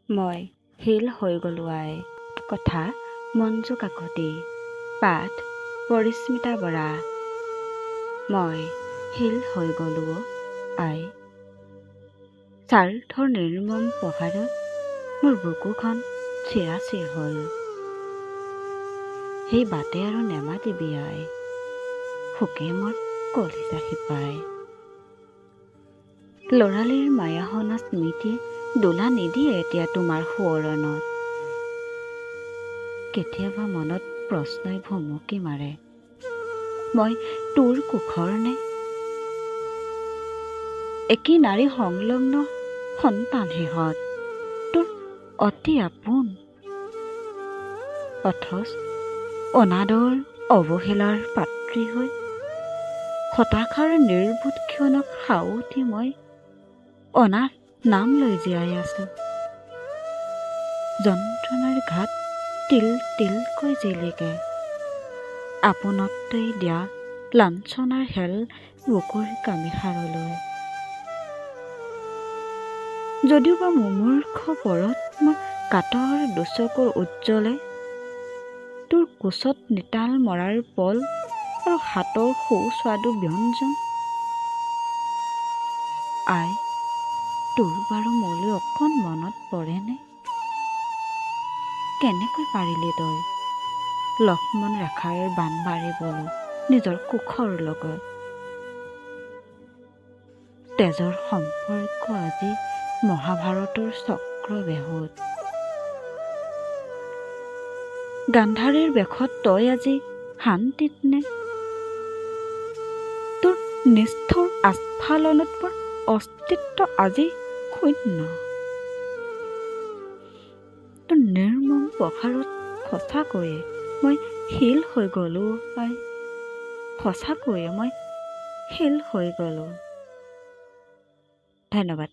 মই শিল হৈ গলো আই। কথা মঞ্জু কাকতি। পাঠ পৰিস্মিতা বৰা। মই শিল হৈ গলো আই। স্বাৰ্থৰ নিৰ্মম প্ৰসাৰত মোৰ বুকুখন চিৰাচিৰ হ'ল। সেই বাটে আৰু নেমাতিবি আই, শোকে মোৰ কলিজা শিপাই। ল'ৰালিৰ মায়াহনা স্মৃতিয়ে দোলা নিদিয়ে এতিয়া তোমাৰ সোঁৱৰণত। কেতিয়াবা মনত প্ৰশ্নই ভুমুকি মাৰে, মই তোৰ কুখৰ নে? একে নাৰী সংলগ্ন সন্তান সিহঁত, তোৰ অতি আপোন। অথচ অনাদৰ অৱহেলাৰ পাত্ৰী হৈ হতাশাৰ নিৰ্বোধ ক্ষণক সাউতি মই অনাথ নাম লৈ জীয়াই আছো। যন্ত্ৰণাৰ ঘাট তিল তিলকৈ জিলিকে, আপোনত্বই দিয়া লাঞ্ছনাৰ হেল বুকুৰ কামিহাৰলৈ। যদিওবা মুমূৰ্ষ পৰত মোৰ কাতৰ দুচকুৰ উজ্জ্বলে তোৰ কোচত নিতাল মৰাৰ পল আৰু হাতৰ সুস্বাদু ব্যঞ্জন। আই, তোৰ বাৰু মোলৈ অকণ মনত পৰেনে? কেনেকৈ পাৰিলি তই লক্ষ্মণ ৰেখাৰ বান মাৰিবলৈ নিজৰ কুখৰ লগত? তেজৰ সম্পৰ্ক আজি মহাভাৰতৰ চক্ৰবেহুত। গান্ধাৰীৰ বেশত তই আজি শান্তিত নে? তোৰ নিষ্ঠুৰ আস্ফালনত মোৰ অস্তিত্ব আজি শূন্য। তোৰ নিৰ্মম প্ৰসাৰত সঁচাকৈয়ে মই শিল হৈ গলো আই। সঁচাকৈয়ে মই শিল হৈ গলো। ধন্যবাদ।